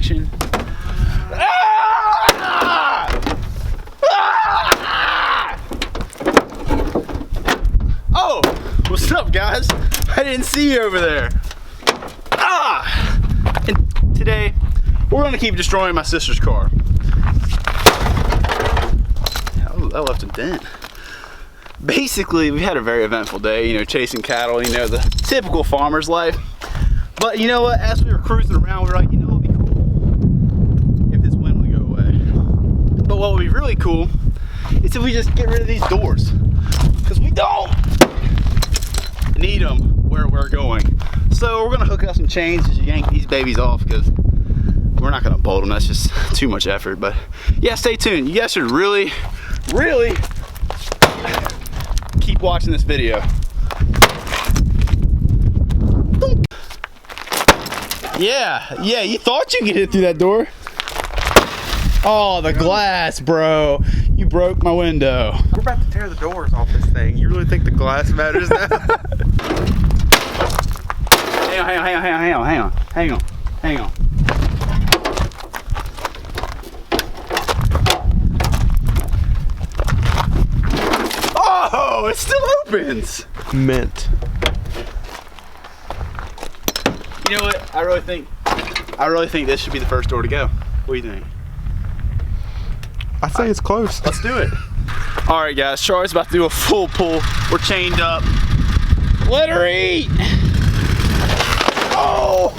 action. Ah! Ah! Oh, what's up, guys? I didn't see you over there. Ah! And today, we're gonna keep destroying my sister's car. That left a dent. Basically, we had a very eventful day, you know, chasing cattle, you know, the typical farmer's life. But you know what, as we were cruising around, we were like, you know, it'd be cool if this wind would go away. But what would be really cool is if we just get rid of these doors. Because we don't need them where we're going. So we're gonna hook up some chains to yank these babies off, because we're not gonna bolt them, that's just too much effort. But yeah, stay tuned. You guys should really keep watching this video. Yeah, you thought you could hit through that door. Oh, the glass, bro. You broke my window. We're about to tear the doors off this thing. You really think the glass matters now? Hang on. Oh, it still opens. Mint. You know what? I really think this should be the first door to go. What do you think? I say it's close. Let's do it. All right, guys. Charlie's about to do a full pull. We're chained up. Let her eat. Oh!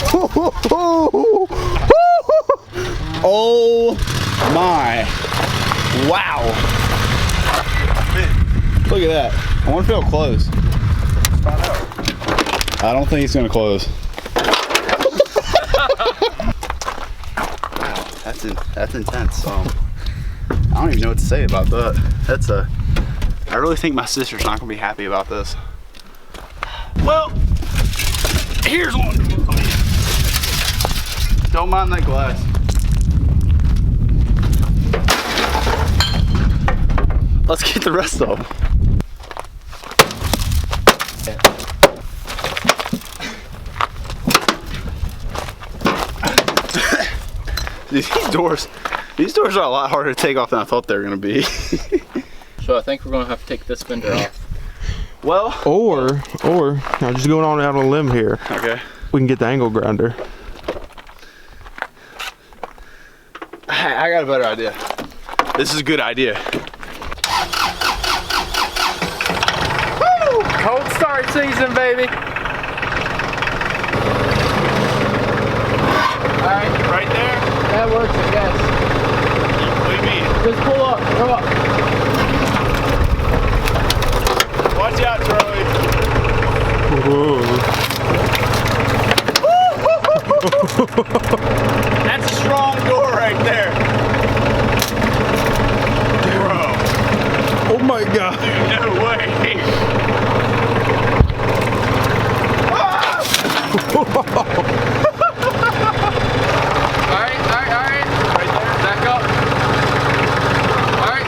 Oh my! Wow! Look at that. I wonder if it'll close. I don't think it's gonna close. Wow, that's intense. I don't even know what to say about that. I really think my sister's not gonna be happy about this. Well, here's one. Don't mind that glass. Let's get the rest of them. These doors are a lot harder to take off than I thought they were gonna be. So I think we're gonna have to take this fender off. Well, or now just going on out on a limb here. Okay. We can get the angle grinder. I got a better idea. This is a good idea. Woo! Cold start season, baby. Alright, right there. That works, I guess. What do you mean? Just pull up, go up. Watch out, Charlie. That's a strong door right there. Bro. Oh my god. Dude, no way. Alright. Right there, back up. Alright.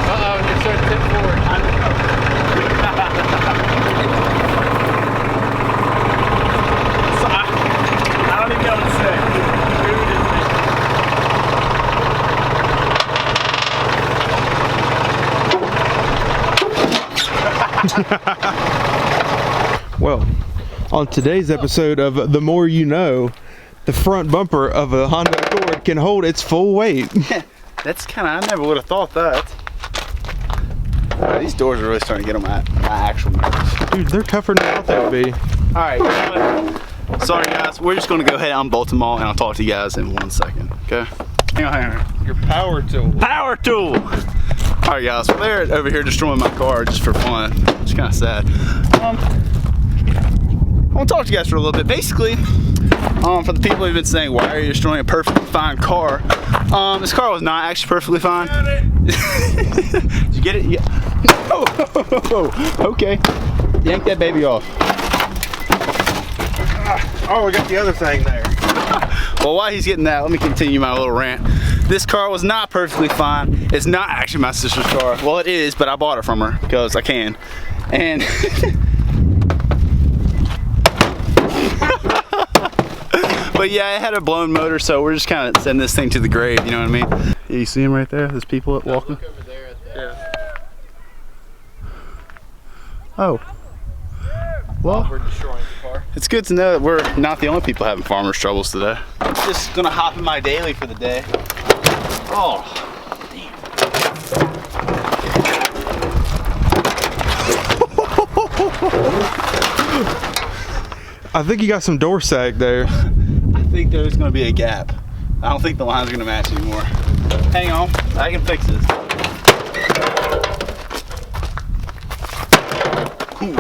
Uh-oh, you're starting to tip forward. I don't even know what to say. Well, on today's episode of The More You Know, the front bumper of a Honda Accord can hold its full weight. That's kind of, I never would have thought that. These doors are really starting to get on my actual nerves. Dude, they're tougher than I thought they would be. All right, you know what? Sorry guys, we're just gonna go ahead and unbolt them all and I'll talk to you guys in 1 second, okay? Hang on. Your power tool. Power tool! All right guys, so they're over here destroying my car just for fun. It's kind of sad. I want to talk to you guys for a little bit. Basically, for the people who've been saying, why are you destroying a perfectly fine car? This car was not actually perfectly fine. Did you get it? Yeah. Oh, okay. Yank that baby off. Oh, we got the other thing there. Well, while he's getting that, let me continue my little rant. This car was not perfectly fine. It's not actually my sister's car. Well, it is, but I bought it from her because I can. And but yeah, it had a blown motor, so we're just kind of sending this thing to the grave, you know what I mean? Yeah, you see him right there? There's people walking. Look over there at that. Oh. Well, We're destroying the car. it's good to know that we're not the only people having farmers' troubles today. I'm just gonna hop in my daily for the day. Oh, I think you got some door sag there. I think there's gonna be a gap. I don't think the lines are gonna match anymore. Hang on, I can fix this. Ooh.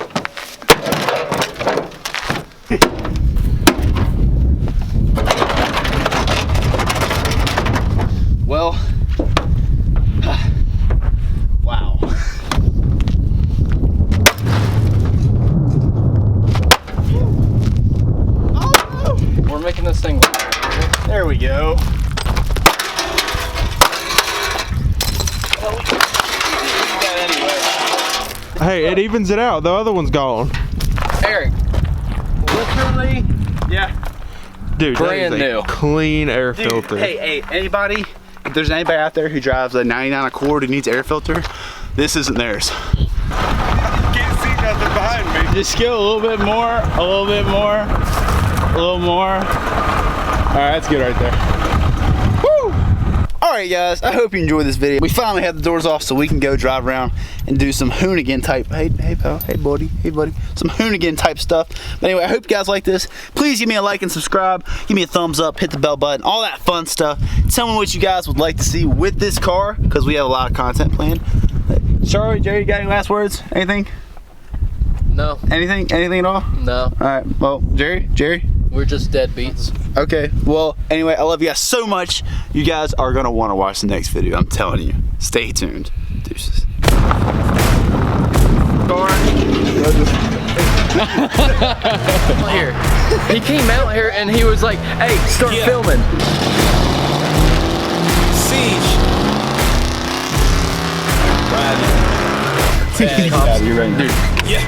Well, wow. Oh, We're making this thing work. there we go. Hey, it evens it out. The other one's gone. Eric, literally, Yeah. Dude, that Brand is a new. clean air Dude, filter. hey, anybody, if there's anybody out there who drives a 99 Accord who needs air filter, this isn't theirs. Can't see nothing behind me. Just go a little bit more, a little bit more, a little more. All right, that's good right there. Woo! All right, guys, I hope you enjoyed this video. We finally have the doors off so we can go drive around and do some hoonigan type, hey pal, hey buddy, some hoonigan type stuff. But anyway, I hope you guys like this. Please give me a like and subscribe. Give me a thumbs up, hit the bell button, all that fun stuff. Tell me what you guys would like to see with this car because we have a lot of content planned. Charlie, Jerry, you got any last words? Anything? no, Anything at all? no, All right, well, Jerry? we're just deadbeats. Okay, well, anyway, I love you guys so much. You guys are gonna wanna watch the next video, I'm telling you. Stay tuned. Deuces. Here, he came out here and he was like, "Hey, start filming." Siege. You're right. Yeah.